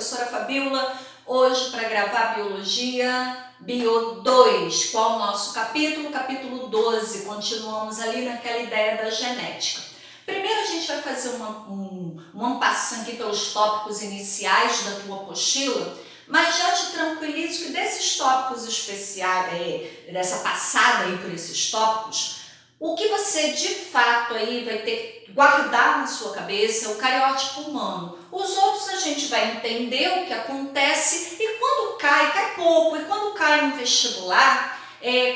professora Fabiola, hoje para gravar Biologia, Bio 2. Qual o nosso capítulo? Capítulo 12. Continuamos ali naquela ideia da genética. Primeiro a gente vai fazer um passando aqui pelos tópicos iniciais da tua apostila, mas já te tranquilizo que desses tópicos especiais, dessa passada aí por esses tópicos, o que você de fato aí vai ter que guardar na sua cabeça é o cariótipo humano. Os outros a gente vai entender o que acontece e quando cai pouco, e quando cai no vestibular,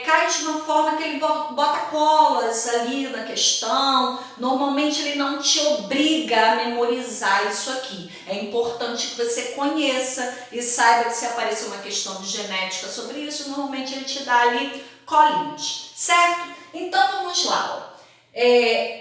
cai de uma forma que ele bota colas ali na questão. Normalmente ele não te obriga a memorizar isso aqui. É importante que você conheça e saiba que se aparecer uma questão de genética sobre isso, normalmente ele te dá ali colinhas, certo? Então vamos lá.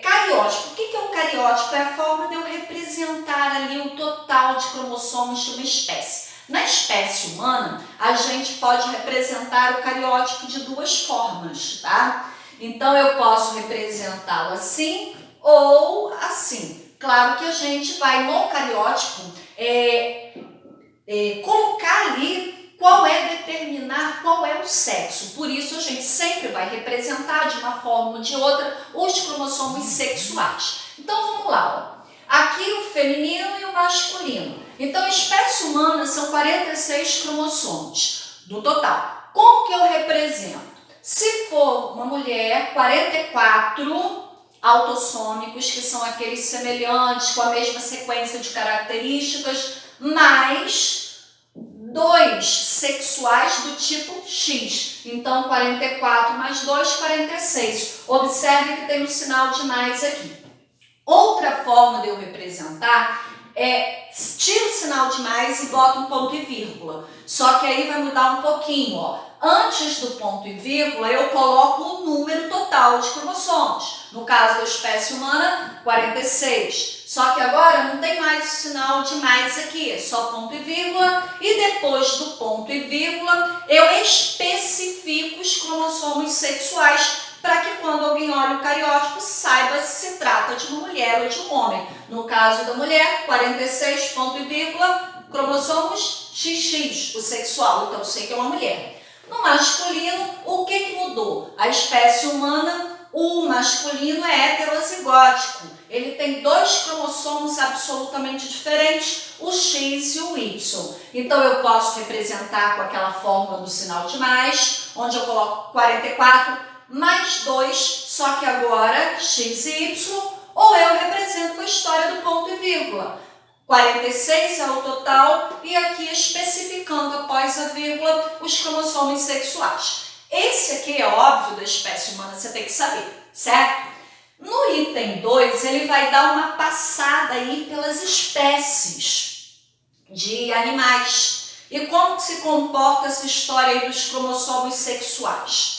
Cariótipo. O que é o cariótipo? É a forma de eu representar ali o total de cromossomos de uma espécie. Na espécie humana, a gente pode representar o cariótipo de duas formas, tá? Então eu posso representá-lo assim ou assim. Claro que a gente vai no cariótipo colocar ali determinar qual é o sexo. Por isso a gente sempre vai representar de uma forma ou de outra os cromossomos sexuais. Então vamos lá, ó. Aqui o feminino e o masculino. Então a espécie humana são 46 cromossomos do total. Como que eu represento? Se for uma mulher, 44 autossômicos, que são aqueles semelhantes, com a mesma sequência de características, mais 2 sexuais do tipo X. Então, 44 mais 2, 46. Observe que tem um sinal de mais aqui. Outra forma de eu representar é tiro o sinal de mais e boto um ponto e vírgula. Só que aí vai mudar um pouquinho, ó. Antes do ponto e vírgula, eu coloco o número total de cromossomos. No caso da espécie humana, 46. Só que agora não tem mais o sinal de mais aqui, é só ponto e vírgula. E depois do ponto e vírgula, eu especifico os cromossomos sexuais para que quando alguém olhe o cariótipo, saiba se se trata de uma mulher ou de um homem. No caso da mulher, 46, ponto e vírgula, cromossomos XX, o sexual, então eu sei que é uma mulher. No masculino, o que mudou? A espécie humana, o masculino é heterozigótico. Ele tem 2 cromossomos absolutamente diferentes, o X e o Y. Então eu posso representar com aquela fórmula do sinal de mais, onde eu coloco 44 mais 2, só que agora X e Y, ou eu represento com a história do ponto e vírgula. 46 é o total e aqui especificando após a vírgula os cromossomos sexuais. Esse aqui é óbvio da espécie humana, você tem que saber, certo? No item 2, ele vai dar uma passada aí pelas espécies de animais e como se comporta essa história aí dos cromossomos sexuais.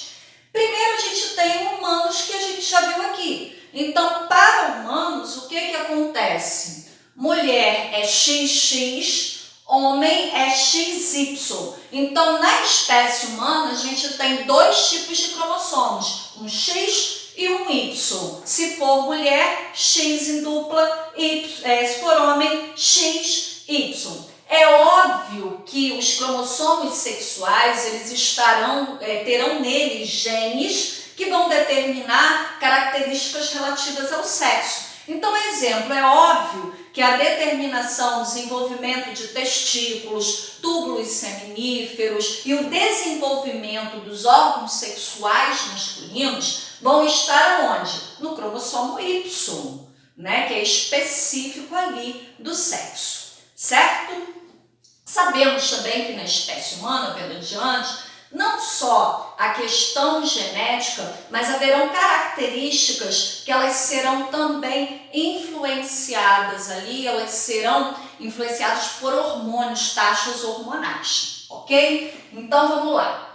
Primeiro a gente tem humanos que a gente já viu aqui. Então, para humanos, o que acontece? Mulher é XX, homem é XY. Então, na espécie humana, a gente tem 2 tipos de cromossomos, um X e um Y. Se for mulher, X em dupla, se for homem, XY. É óbvio que os cromossomos sexuais, eles terão neles genes que vão determinar características relativas ao sexo. Então, exemplo, é óbvio que a determinação, desenvolvimento de testículos, túbulos seminíferos e o desenvolvimento dos órgãos sexuais masculinos vão estar onde? No cromossomo Y, né? Que é específico ali do sexo, certo? Sabemos também que na espécie humana, vendo adiante, não só a questão genética, mas haverão características que elas serão também influenciadas ali, elas serão influenciadas por hormônios, taxas hormonais, ok? Então vamos lá.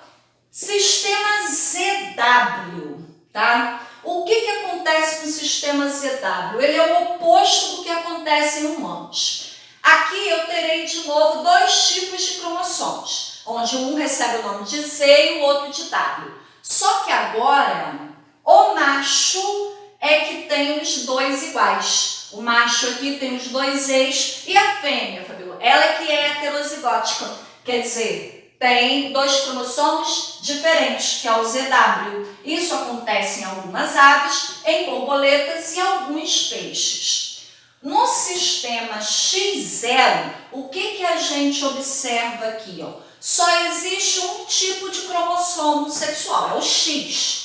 Sistema ZW, tá? O que acontece com o sistema ZW? Ele é o oposto do que acontece em humanos. Aqui eu terei de novo 2 tipos de cromossomos, onde um recebe o nome de Z e o outro de W. Só que agora, o macho é que tem os 2 iguais. O macho aqui tem os 2 Zs e a fêmea, Fabiola, ela é que é heterozigótica, quer dizer, tem 2 cromossomos diferentes, que é o ZW. Isso acontece em algumas aves, em borboletas e alguns peixes. No sistema X0, o que a gente observa aqui? Ó? Só existe um tipo de cromossomo sexual, é o X.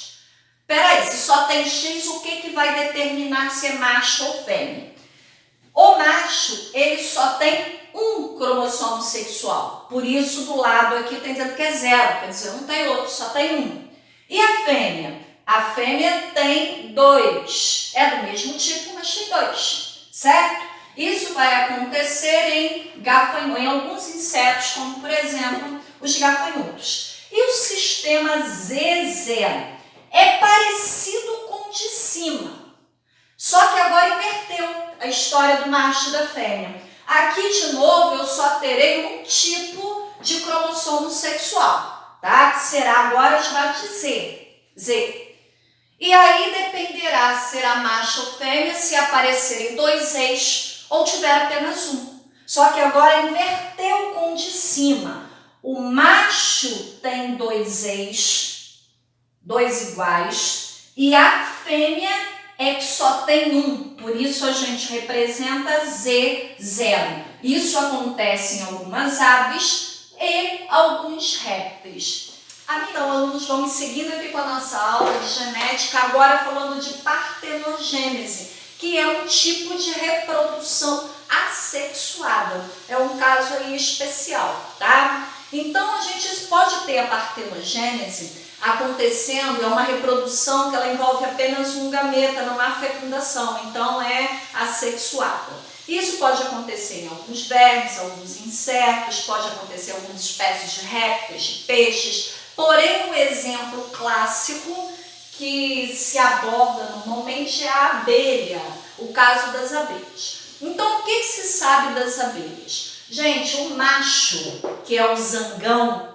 Peraí, se só tem X, o que vai determinar se é macho ou fêmea? O macho, ele só tem um cromossomo sexual. Por isso, do lado aqui tem dizendo que é 0, quer dizer, não tem outro, só tem um. E a fêmea? A fêmea tem 2. É do mesmo tipo, mas tem 2, certo? Isso vai acontecer em alguns insetos, como por exemplo, os gafanhotos. E o sistema Z0? É parecido com o de cima, só que agora inverteu a história do macho e da fêmea. Aqui, de novo, eu só terei um tipo de cromossomo sexual, tá? Que será agora chamado de Z. E aí dependerá se será macho ou fêmea, se aparecerem 2 eixos ou tiver apenas um. Só que agora inverteu com o de cima. O macho tem 2 eixos, 2 iguais, e a fêmea é que só tem um, por isso a gente representa Z0. Isso acontece em algumas aves e alguns répteis. Então, alunos, vamos seguindo aqui com a nossa aula de genética, agora falando de partenogênese, que é um tipo de reprodução assexuada. É um caso aí especial, tá? Então, a gente pode ter a partenogênese acontecendo, é uma reprodução que ela envolve apenas um gameta, não há fecundação, então é assexuada. Isso pode acontecer em alguns vermes, alguns insetos, pode acontecer em algumas espécies de répteis, de peixes, porém o exemplo clássico que se aborda normalmente é a abelha, o caso das abelhas. Então, o que se sabe das abelhas? Gente, o macho, que é o zangão,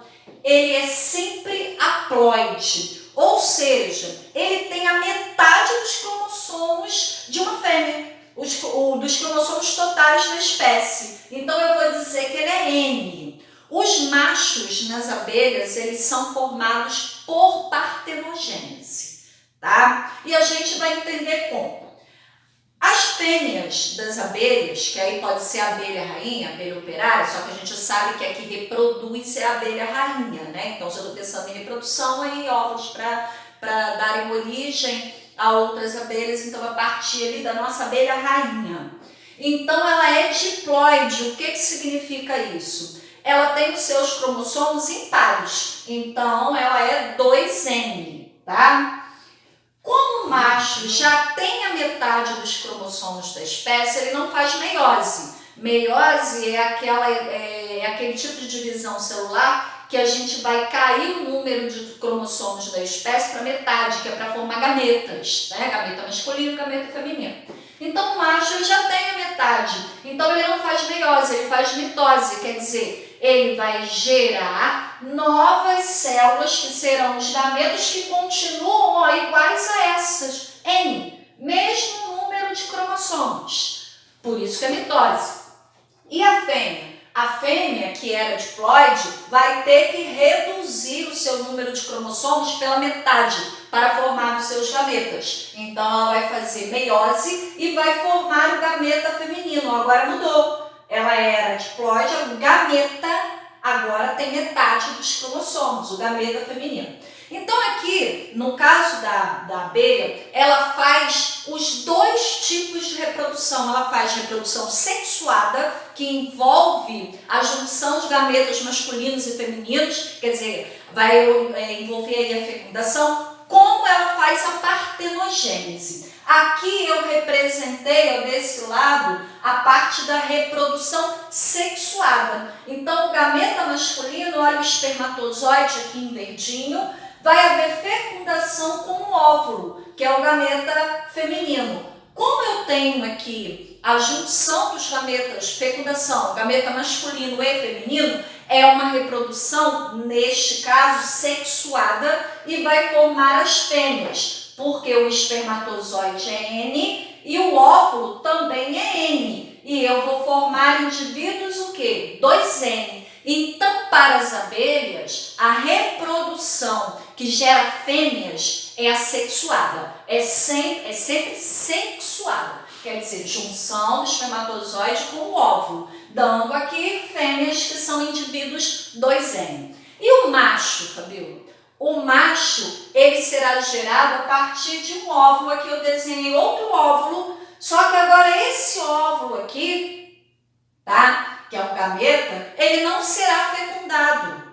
ele é sempre haploide, ou seja, ele tem a metade dos cromossomos de uma fêmea, dos cromossomos totais da espécie. Então, eu vou dizer que ele é N. Os machos nas abelhas, eles são formados por partenogênese, tá? E a gente vai entender como. As fêmeas das abelhas, que aí pode ser a abelha rainha, a abelha operária, só que a gente sabe que a que reproduz é a abelha rainha, né? Então, se eu estou pensando em reprodução, aí ovos para darem origem a outras abelhas, então a partir ali da nossa abelha rainha. Então, ela é diploide. O que significa isso? Ela tem os seus cromossomos impares, então ela é 2N, tá? Como o macho já tem a metade dos cromossomos da espécie, ele não faz meiose. Meiose é aquele tipo de divisão celular que a gente vai cair o número de cromossomos da espécie para metade, que é para formar gametas, né? Gameta masculino e gameta feminino. Então o macho ele já tem a metade, então ele não faz meiose, ele faz mitose, quer dizer, ele vai gerar novas células que serão os gametas que continuam iguais a essas, N, mesmo número de cromossomos, por isso que é mitose. E a fêmea? A fêmea, que era diploide, vai ter que reduzir o seu número de cromossomos pela metade para formar os seus gametas. Então, ela vai fazer meiose e vai formar o gameta feminino. Agora mudou. Ela era diploide, o gameta agora tem metade dos cromossomos, o gameta feminino. Então, aqui, no caso da abelha, ela faz os 2 tipos de reprodução. Ela faz reprodução sexuada, que envolve a junção de gametas masculinos e femininos, quer dizer, vai envolver aí a fecundação, como ela faz a partenogênese. Aqui eu representei, ó, desse lado, a parte da reprodução sexuada. Então, o gameta masculino, olha o espermatozoide aqui em verdinho, vai haver fecundação com o óvulo, que é o gameta feminino. Como eu tenho aqui a junção dos gametas, fecundação, gameta masculino e feminino, é uma reprodução, neste caso, sexuada e vai formar as fêmeas, porque o espermatozoide é N e o óvulo também é N. e eu vou formar indivíduos o quê? 2N. Então, para as abelhas, a reprodução que gera fêmeas é assexuada, é sempre sexuada. Quer dizer, junção do espermatozoide com o óvulo, dando aqui fêmeas que são indivíduos 2N. E o macho, Fabíola? O macho, ele será gerado a partir de um óvulo. Aqui eu desenhei outro óvulo, só que agora esse óvulo aqui, tá? Que é um gameta, ele não será fecundado.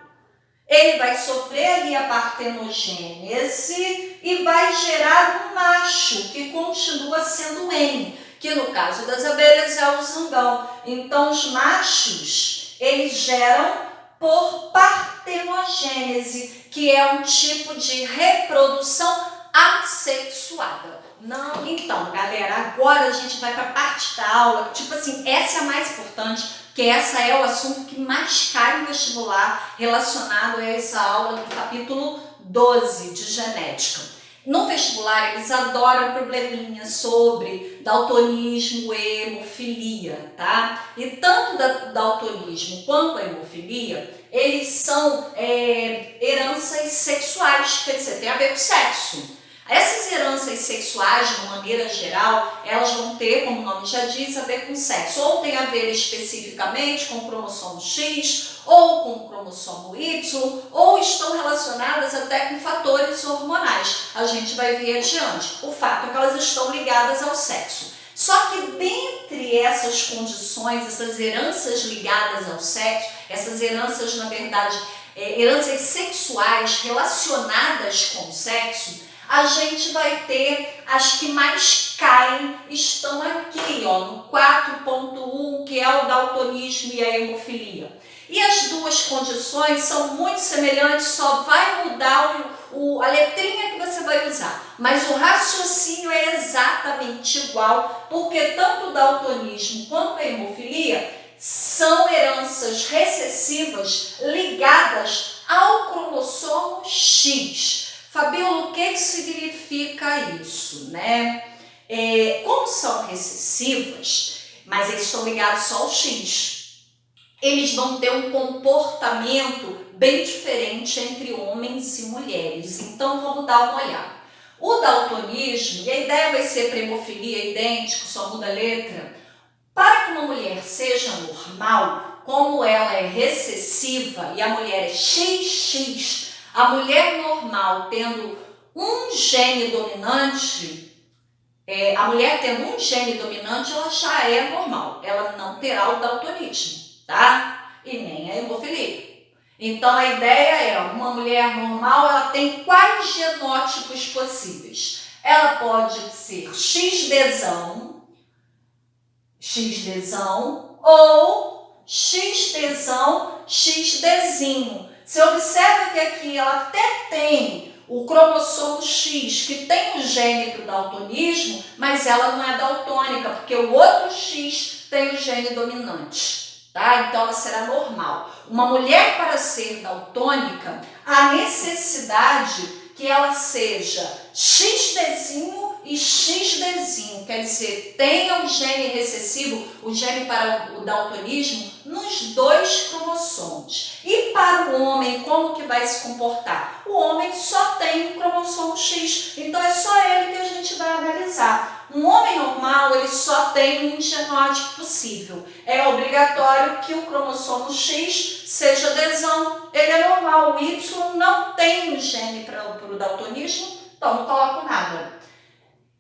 Ele vai sofrer ali a partenogênese e vai gerar um macho, que continua sendo N, que no caso das abelhas é o zangão. Então, os machos, eles geram por partenogênese, que é um tipo de reprodução assexuada. Não. Então, galera, agora a gente vai para a parte da aula, tipo assim, essa é a mais importante, porque essa é o assunto que mais cai no vestibular relacionado a essa aula do capítulo 12 de genética. No vestibular, eles adoram probleminha sobre daltonismo e hemofilia, tá? E tanto daltonismo quanto a hemofilia, eles são heranças sexuais, quer dizer, tem a ver com sexo. Essas heranças sexuais, de uma maneira geral, elas vão ter, como o nome já diz, a ver com sexo. Ou tem a ver especificamente com o cromossomo X, ou com o cromossomo Y, ou estão relacionadas até com fatores hormonais. A gente vai ver adiante. O fato é que elas estão ligadas ao sexo. Só que dentre essas condições, essas heranças ligadas ao sexo, essas heranças, na verdade, heranças sexuais relacionadas com o sexo, a gente vai ter as que mais caem, estão aqui, ó, no 4.1, que é o daltonismo e a hemofilia. E as duas condições são muito semelhantes, só vai mudar a letrinha que você vai usar. Mas o raciocínio é exatamente igual, porque tanto o daltonismo quanto a hemofilia são heranças recessivas ligadas ao cromossomo X. Fabíola, o que significa isso, né? Como são recessivas, mas eles estão ligados só ao X, eles vão ter um comportamento bem diferente entre homens e mulheres. Então, vamos dar uma olhada. O daltonismo, e a ideia vai ser para hemofilia idêntico, só muda a letra. Para que uma mulher seja normal, como ela é recessiva e a mulher é XX, a mulher normal tendo um gene dominante, ela já é normal. Ela não terá o daltonismo, tá? E nem a hemofilia. Então, a ideia é, uma mulher normal, ela tem quais genótipos possíveis? Ela pode ser XDzão ou XDzão, XDzinho. Você observa que aqui ela até tem o cromossomo X, que tem o gene para o daltonismo, mas ela não é daltônica, porque o outro X tem o gene dominante, tá? Então ela será normal. Uma mulher, para ser daltônica, há necessidade que ela seja XDzinho e XDzinho, quer dizer, tenha o gene recessivo, o gene para o daltonismo, nos dois cromossomos. E para o homem, como que vai se comportar? O homem só tem o cromossomo X, então é só ele que a gente vai analisar. Um homem normal, ele só tem um genótipo possível. É obrigatório que o cromossomo X seja Dzão. Ele é normal, o Y não tem um gene para o daltonismo, então não coloco nada.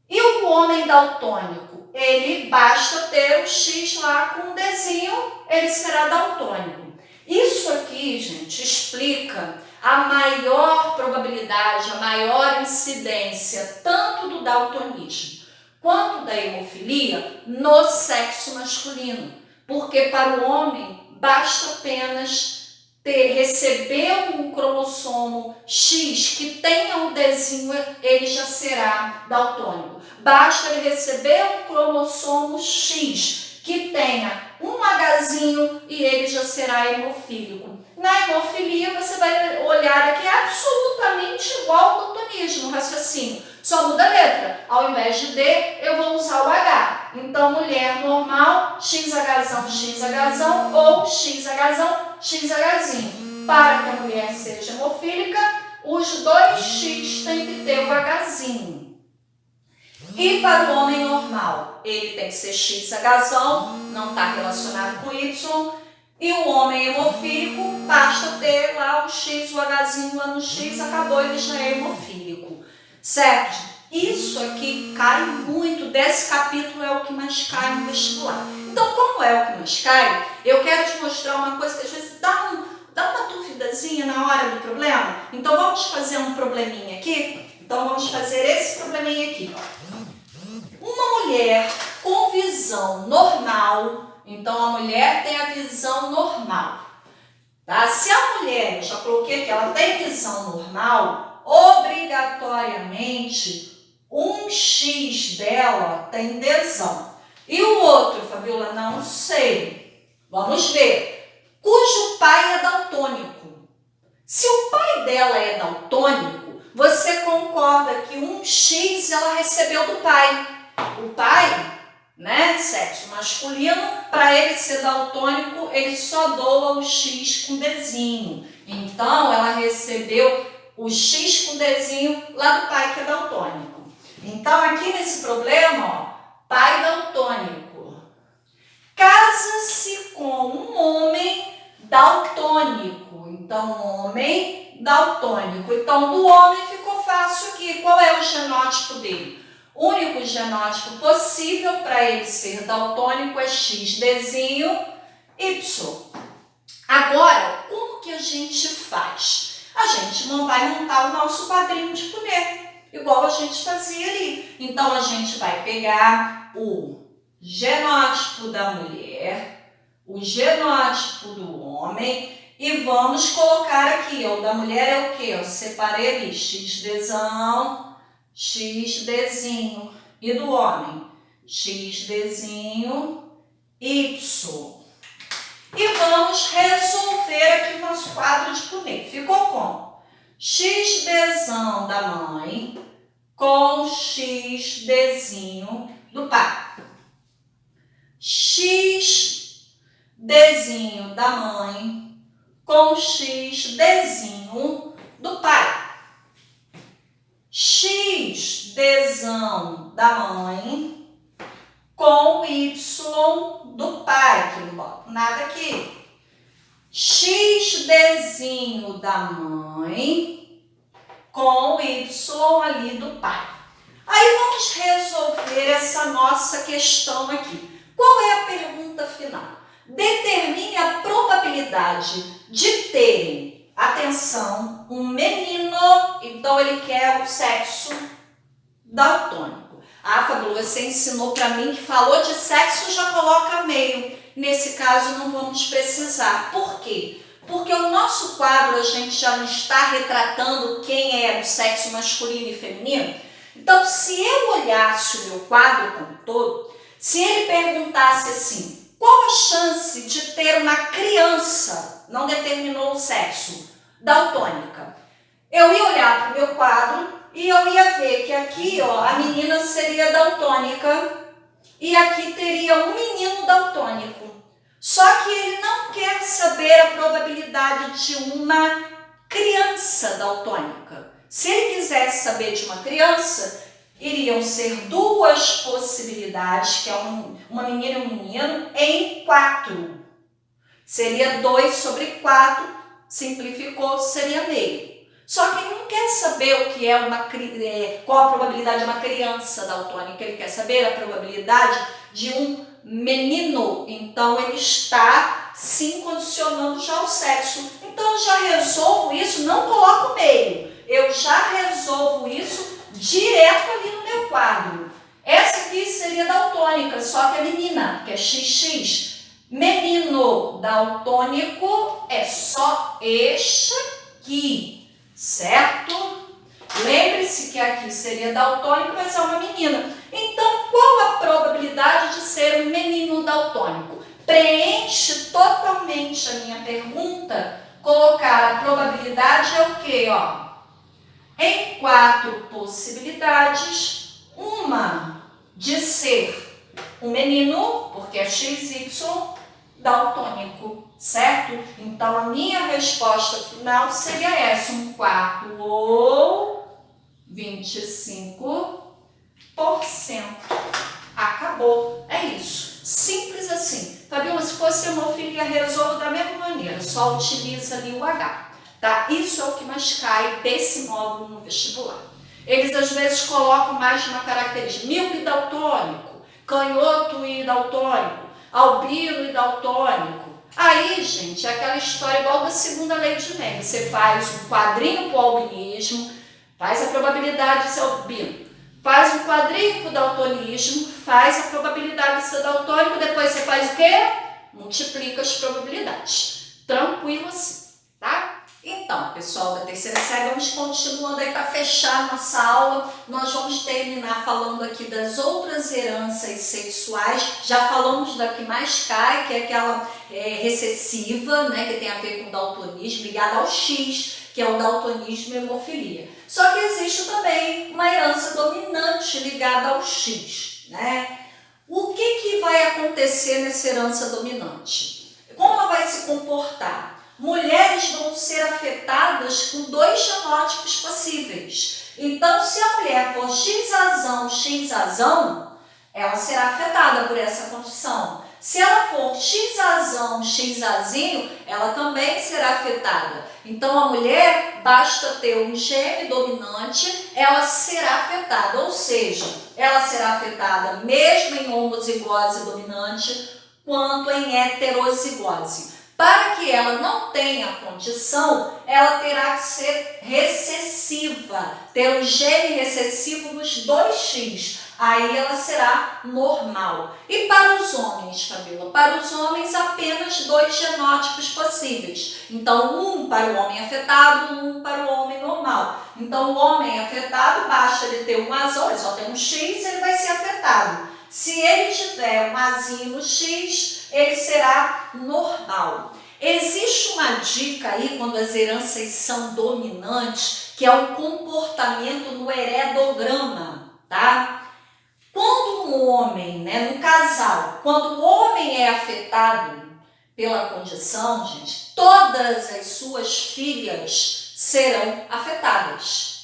E o homem daltônico, ele basta ter o X lá com um Dzinho, ele será daltônico. Isso aqui, gente, explica a maior probabilidade, a maior incidência, tanto do daltonismo quanto da hemofilia no sexo masculino. Porque para o homem, basta apenas receber um cromossomo X que tenha um Dzinho, ele já será daltônico. Basta ele receber um cromossomo X que tenha um Hzinho e ele já será hemofílico. Na hemofilia, você vai olhar aqui absolutamente igual ao daltonismo, o raciocínio. Só muda a letra. Ao invés de D, eu vou usar o H. Então, mulher normal, XHzão, XHzão ou XHzão, XHzinho. Para que a mulher seja hemofílica, os dois X têm que ter o Hzinho. E para o homem normal, ele tem que ser XHzão, não está relacionado com Y. E o homem hemofílico, basta ter lá o X, o Hzinho lá no X, acabou, ele já é hemofílico. Certo? Isso aqui cai muito, desse capítulo é o que mais cai no vestibular. Então, como é o que mais cai, eu quero te mostrar uma coisa que às vezes dá uma duvidazinha na hora do problema. Então, vamos fazer um probleminha aqui? Então, vamos fazer esse probleminha aqui. Uma mulher com visão normal, então a mulher tem a visão normal. Tá? Se a mulher, eu já coloquei aqui, ela tem visão normal, obrigatoriamente um X dela tem desão. E o outro, Fabiola, não sei. Vamos ver. Cujo pai é daltônico. Se o pai dela é daltônico, você concorda que um X ela recebeu do pai. O pai, né, sexo masculino, para ele ser daltônico, ele só doa o X com Dzinho. Então, ela recebeu o X com Dzinho lá do pai que é daltônico. Então, aqui nesse problema, ó, pai daltônico casa-se com um homem daltônico. Então, homem daltônico. Então, do homem ficou fácil aqui. Qual é o genótipo dele? O único genótipo possível para ele ser daltônico é XDzinho Y. Agora, como que a gente faz? A gente não vai montar o nosso quadrinho de Punnett, igual a gente fazia ali. Então, a gente vai pegar o genótipo da mulher, o genótipo do homem e vamos colocar aqui, ó, o da mulher é o quê? Eu separei ali, XDzão, XDzinho. E do homem? XDzinho, Y. E vamos resolver aqui o nosso quadro de Punnett. Ficou como? XDzão da mãe com XDzinho do pai. XDzinho da mãe com XDzinho do pai. XDzão da mãe com Y do pai, que não boto nada aqui. XDzinho da mãe com Y ali do pai. Aí vamos resolver essa nossa questão aqui. Qual é a pergunta final? Determine a probabilidade de terem, atenção, um menino, então ele quer o sexo daltônico. Ah, Fabiola, você ensinou para mim que falou de sexo, já coloca meio. Nesse caso, não vamos precisar. Por quê? Porque o nosso quadro, a gente já não está retratando quem é do sexo masculino e feminino. Então, se eu olhasse o meu quadro como todo, se ele perguntasse assim, qual a chance de ter uma criança, não determinou o sexo, daltônica? Eu ia olhar para o meu quadro e eu ia ver que aqui, ó, a menina seria daltônica e aqui teria um menino daltônico. Só que ele não quer saber a probabilidade de uma criança daltônica. Se ele quisesse saber de uma criança, iriam ser duas possibilidades, que é uma menina e um menino, em 4. Seria 2 sobre 4, simplificou, seria meio. Só que ele não quer saber o que é qual a probabilidade de uma criança daltônica, ele quer saber a probabilidade de um menino. Então, ele está sim condicionando já o sexo. Então, eu já resolvo isso, não coloco meio. Eu já resolvo isso direto ali no meu quadro. Essa aqui seria daltônica, só que é menina, que é XX. Menino daltônico é só este aqui, certo? Lembre-se que aqui seria daltônico, mas é uma menina. Então, qual a probabilidade de ser um menino daltônico? Preenche totalmente a minha pergunta. Colocar a probabilidade é o quê? Ó? Em 4 possibilidades, uma de ser um menino, porque é XY daltônico, certo? Então, a minha resposta final seria essa, 1/4 ou 25%. Acabou. É isso. Simples assim. Fabiola, se fosse hemofilia, resolvo da mesma maneira. Só utiliza ali o H. Tá? Isso é o que mais cai desse módulo no vestibular. Eles às vezes colocam mais uma característica. Míope e daltônico, canhoto e daltônico, albino e daltônico. Aí, gente, é aquela história igual da segunda lei de Mendel. Você faz um quadrinho para o albinismo, faz a probabilidade de ser albino. Faz um quadrinho para o daltonismo, faz a probabilidade de ser daltônico, depois você faz o quê? Multiplica as probabilidades. Tranquilo assim, tá? Então, pessoal da terceira série, vamos continuando aí para fechar nossa aula. Nós vamos terminar falando aqui das outras heranças sexuais. Já falamos da que mais cai, que é aquela recessiva, né, que tem a ver com o daltonismo, ligada ao X, que é o daltonismo e hemofilia. Só que existe também uma herança dominante ligada ao X, né? O que vai acontecer nessa herança dominante? Como ela vai se comportar? Mulheres vão ser afetadas com 2 genótipos possíveis. Então, se a mulher for X-azão, X-azão, ela será afetada por essa condição. Se ela for X-azão, X-azinho, ela também será afetada. Então, a mulher, basta ter um gene dominante, ela será afetada. Ou seja, ela será afetada mesmo em homozigose dominante, quanto em heterozigose. Para que ela não tenha condição, ela terá que ser recessiva, ter um gene recessivo nos 2X. Aí ela será normal. E para os homens, Fabiola? Para os homens, apenas 2 genótipos possíveis. Então, um para o homem afetado, um para o homem normal. Então, o homem afetado, basta ele ter um azão, ele só tem um X, ele vai ser afetado. Se ele tiver um azinho no X, ele será normal. Existe uma dica aí, quando as heranças são dominantes, que é o comportamento no heredograma, tá? Quando um homem, no casal, quando o homem é afetado pela condição, gente, todas as suas filhas serão afetadas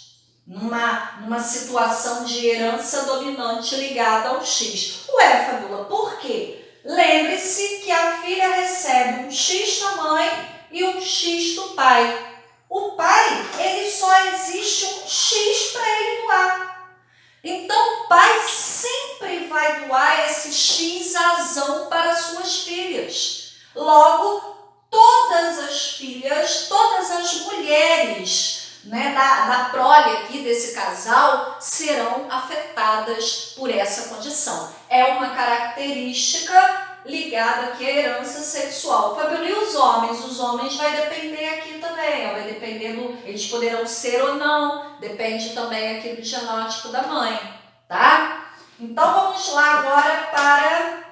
numa situação de herança dominante ligada ao X. Ué, Fabiola, por quê? Lembre-se que a filha recebe um X da mãe e um X do pai. O pai, ele só existe um X para ele doar. Então, o pai sempre vai doar esse X-azão para suas filhas. Logo, todas as filhas, todas as mulheres da prole aqui desse casal serão afetadas por essa condição. É uma característica ligada aqui à herança sexual. Fabiola, e os homens? Os homens vai depender aqui também, vai depender eles poderão ser ou não, depende também aqui do genótipo da mãe, tá? Então vamos lá agora para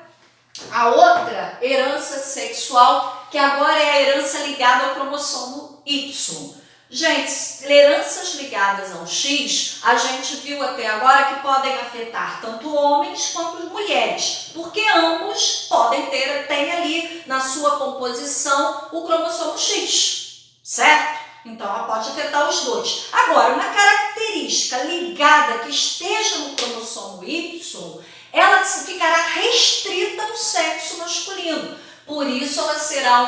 a outra herança sexual, que agora é a herança ligada ao cromossomo Y. Gente, heranças ligadas ao X, a gente viu até agora que podem afetar tanto homens quanto mulheres, porque ambos têm ali na sua composição o cromossomo X, certo? Então, ela pode afetar os dois. Agora, uma característica ligada que esteja no cromossomo Y, ela ficará restrita ao sexo masculino. Por isso, ela será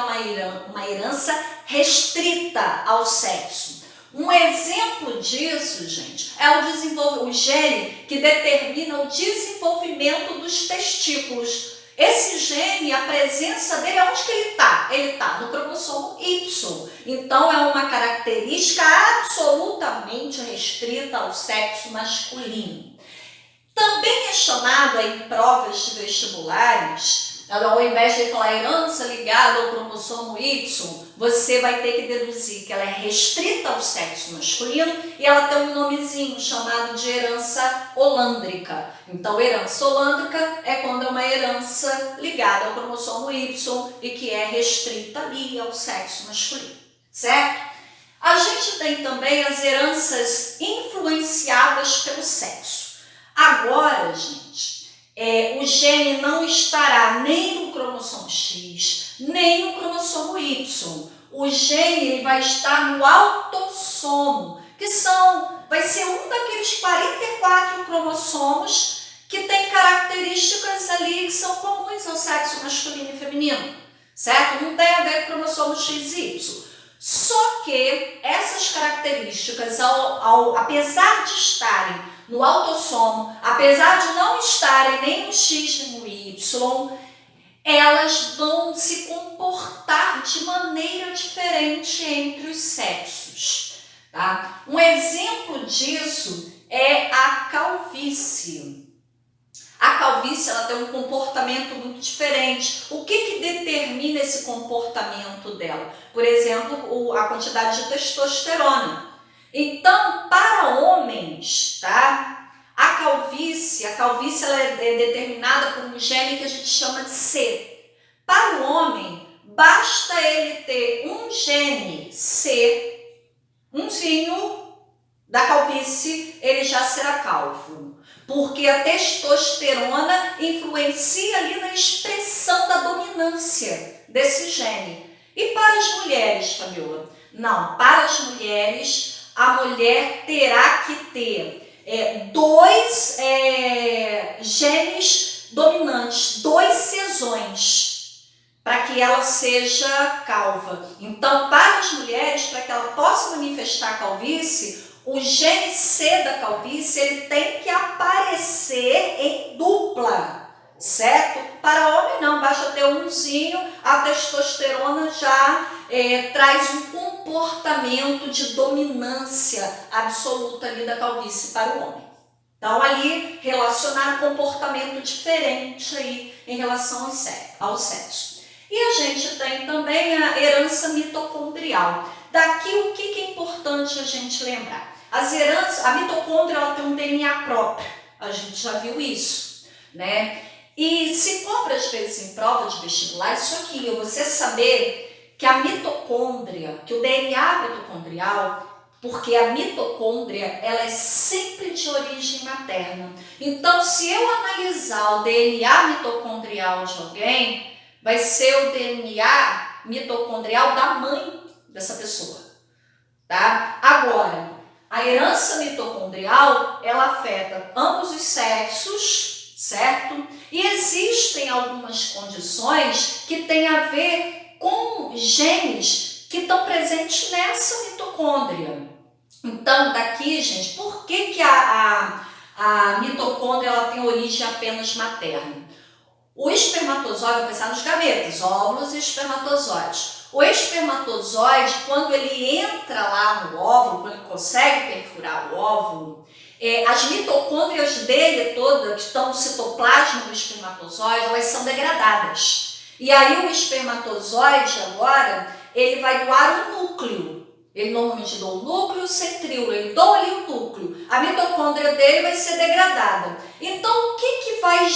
uma herança restrita ao sexo. Um exemplo disso, gente, é o gene que determina o desenvolvimento dos testículos. Esse gene, a presença dele, onde que ele está? Ele está no cromossomo Y. Então, é uma característica absolutamente restrita ao sexo masculino. Também é chamado em provas de vestibulares, ao invés de falar herança ligada ao cromossomo Y, você vai ter que deduzir que ela é restrita ao sexo masculino e ela tem um nomezinho chamado de herança holândrica. Então, herança holândrica é quando é uma herança ligada ao cromossomo Y e que é restrita ali ao sexo masculino, certo? A gente tem também as heranças influenciadas pelo sexo. Agora, gente, o gene não estará nem no cromossomo X, nem no cromossomo Y. O gene ele vai estar no autossomo, que vai ser um daqueles 44 cromossomos que tem características ali que são comuns ao sexo masculino e feminino, certo? Não tem a ver com cromossomo XY. Só que essas características, apesar de estarem no autossomo, apesar de não estarem nem no X nem no Y, elas vão se comportar de maneira diferente entre os sexos. Tá? Um exemplo disso é a calvície. A calvície ela tem um comportamento muito diferente. O que determina esse comportamento dela? Por exemplo, a quantidade de testosterona. Então, para homens, tá? A calvície ela é determinada por um gene que a gente chama de C. Para o homem, basta ele ter um gene C, umzinho da calvície, ele já será calvo. Porque a testosterona influencia ali na expressão da dominância desse gene. E para as mulheres, Fabiola? Não, para as mulheres, a mulher terá que ter dois genes dominantes, 2 cesões, para que ela seja calva. Então, para as mulheres, para que ela possa manifestar a calvície, o gene C da calvície ele tem que aparecer em dupla, certo? Para homem não, basta ter umzinho, a testosterona já traz um comportamento de dominância absoluta ali da calvície para o homem. Então ali relacionar um comportamento diferente aí em relação ao sexo. E a gente tem também a herança mitocondrial. Daqui o que é importante a gente lembrar? A mitocôndria ela tem um DNA próprio, a gente já viu isso, né? E se cobra às vezes em prova de vestibular, isso aqui, você saber que a mitocôndria, que o DNA mitocondrial, porque a mitocôndria ela é sempre de origem materna. Então, se eu analisar o DNA mitocondrial de alguém, vai ser o DNA mitocondrial da mãe dessa pessoa, tá? Agora, a herança mitocondrial, ela afeta ambos os sexos, certo? E existem algumas condições que têm a ver com genes que estão presentes nessa mitocôndria. Então, daqui, gente, por que a mitocôndria ela tem origem apenas materna? O espermatozoide vai pensar nos gametas, óvulos e espermatozoides. O espermatozoide, quando ele entra lá no óvulo, quando ele consegue perfurar o óvulo, as mitocôndrias dele todas, que estão no citoplasma do espermatozoide, elas são degradadas. E aí o espermatozoide agora, ele vai doar um núcleo. Ele normalmente doa um núcleo centríolo, ele doa ali o núcleo. A mitocôndria dele vai ser degradada. Então, o que vai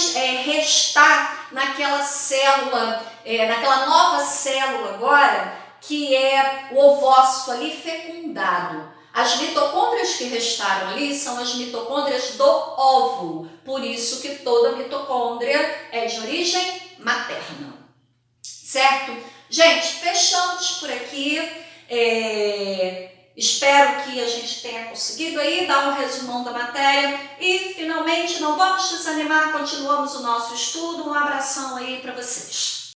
restar naquela célula, naquela nova célula agora, que é o ovócito ali fecundado? As mitocôndrias que restaram ali são as mitocôndrias do óvulo. Por isso que toda mitocôndria é de origem materna. Certo? Gente, fechamos por aqui. Espero que a gente tenha conseguido aí dar um resumão da matéria e finalmente não vamos desanimar, continuamos o nosso estudo. Um abração aí para vocês.